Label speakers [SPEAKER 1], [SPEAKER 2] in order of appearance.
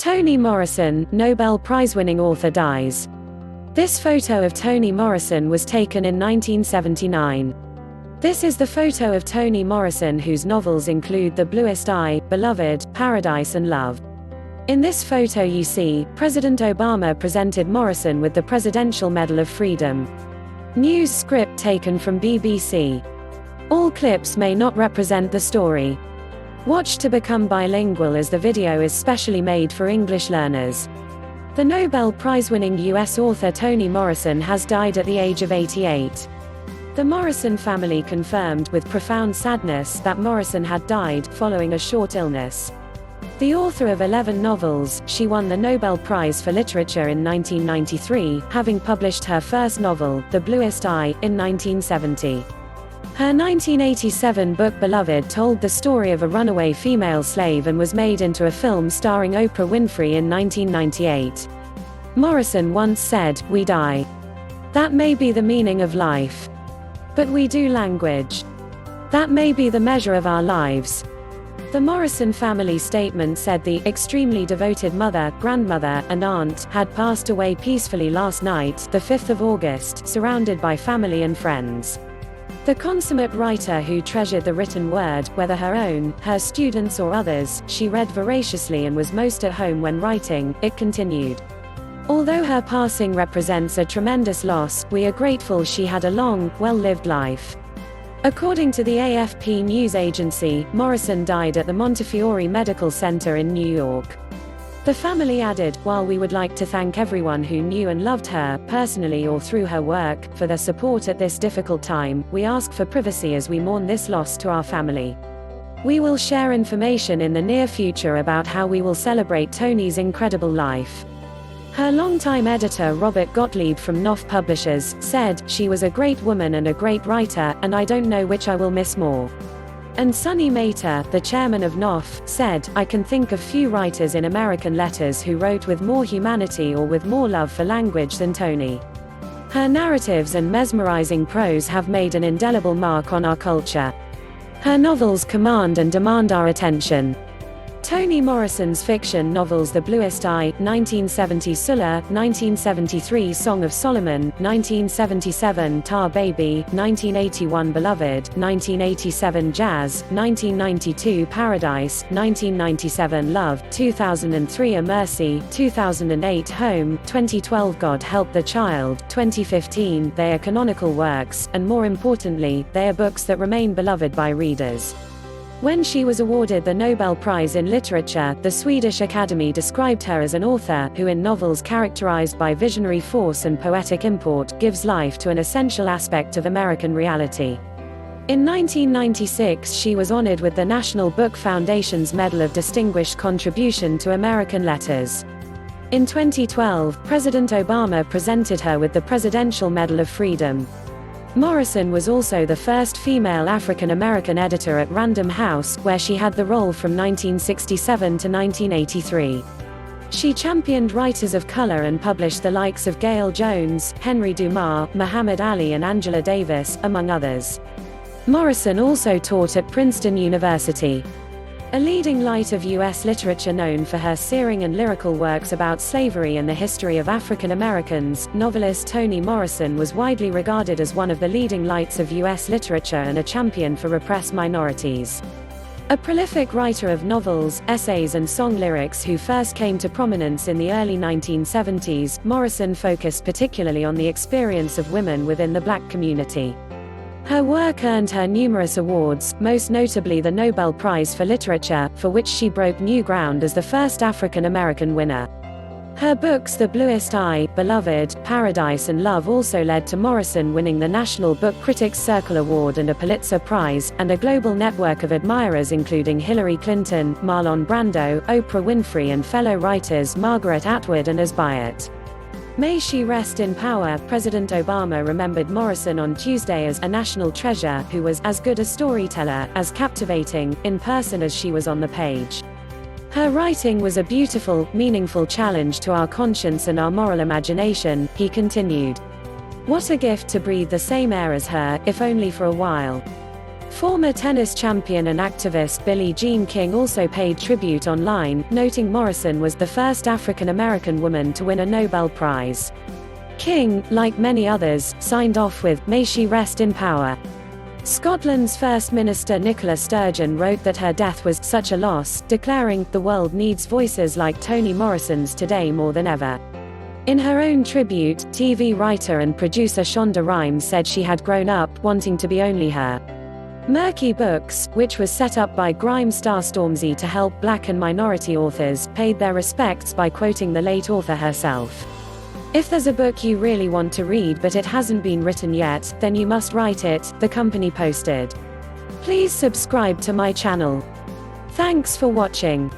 [SPEAKER 1] Toni Morrison, Nobel Prize-winning author, dies. This photo of Toni Morrison was taken in 1979. This is the photo of Toni Morrison, whose novels include The Bluest Eye, Beloved, Paradise and Love. In this photo you see, President Obama presented Morrison with the Presidential Medal of Freedom. News script taken from BBC. All clips may not represent the story. Watch to become bilingual, as the video is specially made for English learners. The Nobel Prize-winning US author Toni Morrison has died at the age of 88. The Morrison family confirmed with profound sadness that Morrison had died following a short illness. The author of 11 novels, she won the Nobel Prize for Literature in 1993, having published her first novel, The Bluest Eye, in 1970. Her 1987 book Beloved told the story of a runaway female slave and was made into a film starring Oprah Winfrey in 1998. Morrison once said, "We die. That may be the meaning of life. But we do language. That may be the measure of our lives." The Morrison family statement said the extremely devoted mother, grandmother, and aunt had passed away peacefully last night, the 5th of August, surrounded by family and friends. The consummate writer who treasured the written word, whether her own, her students' or others, she read voraciously and was most at home when writing, it continued. Although her passing represents a tremendous loss, we are grateful she had a long, well-lived life. According to the AFP news agency, Morrison died at the Montefiore Medical Center in New York. The family added, "While we would like to thank everyone who knew and loved her, personally or through her work, for their support at this difficult time, we ask for privacy as we mourn this loss to our family. We will share information in the near future about how we will celebrate Toni's incredible life." Her longtime editor Robert Gottlieb from Knopf Publishers said, "She was a great woman and a great writer, and I don't know which I will miss more." And Sonny Mater, the chairman of Knopf, said, "I can think of few writers in American letters who wrote with more humanity or with more love for language than Toni. Her narratives and mesmerizing prose have made an indelible mark on our culture. Her novels command and demand our attention." Toni Morrison's fiction novels The Bluest Eye, 1970 Sulla, 1973 Song of Solomon, 1977 Tar Baby, 1981 Beloved, 1987 Jazz, 1992 Paradise, 1997 Love, 2003 A Mercy, 2008 Home, 2012 God Help the Child, 2015 They are canonical works, and more importantly, they are books that remain beloved by readers. When she was awarded the Nobel Prize in Literature, the Swedish Academy described her as an author who, in novels characterized by visionary force and poetic import, gives life to an essential aspect of American reality. In 1996 she was honored with the National Book Foundation's Medal of Distinguished Contribution to American Letters. In 2012, President Obama presented her with the Presidential Medal of Freedom. Morrison was also the first female African-American editor at Random House, where she had the role from 1967 to 1983. She championed writers of color and published the likes of Gail Jones, Henry Dumas, Muhammad Ali and Angela Davis, among others. Morrison also taught at Princeton University. A leading light of U.S. literature known for her searing and lyrical works about slavery and the history of African Americans, novelist Toni Morrison was widely regarded as one of the leading lights of U.S. literature and a champion for repressed minorities. A prolific writer of novels, essays and song lyrics who first came to prominence in the early 1970s, Morrison focused particularly on the experience of women within the Black community. Her work earned her numerous awards, most notably the Nobel Prize for Literature, for which she broke new ground as the first African American winner. Her books The Bluest Eye, Beloved, Paradise and Love also led to Morrison winning the National Book Critics Circle Award and a Pulitzer Prize, and a global network of admirers including Hillary Clinton, Marlon Brando, Oprah Winfrey and fellow writers Margaret Atwood and As Byatt. May she rest in power. President Obama remembered Morrison on Tuesday as a national treasure who was as good a storyteller, as captivating, in person as she was on the page. Her writing was a beautiful, meaningful challenge to our conscience and our moral imagination, he continued. What a gift to breathe the same air as her, if only for a while. Former tennis champion and activist Billie Jean King also paid tribute online, noting Morrison was the first African-American woman to win a Nobel Prize. King, like many others, signed off with, "May she rest in power." Scotland's First Minister Nicola Sturgeon wrote that her death was such a loss, declaring, "The world needs voices like Toni Morrison's today more than ever." In her own tribute, TV writer and producer Shonda Rhimes said she had grown up wanting to be only her. Murky Books, which was set up by grime star Stormzy to help black and minority authors, paid their respects by quoting the late author herself. "If there's a book you really want to read but it hasn't been written yet, then you must write it," the company posted. Please subscribe to my channel. Thanks for watching.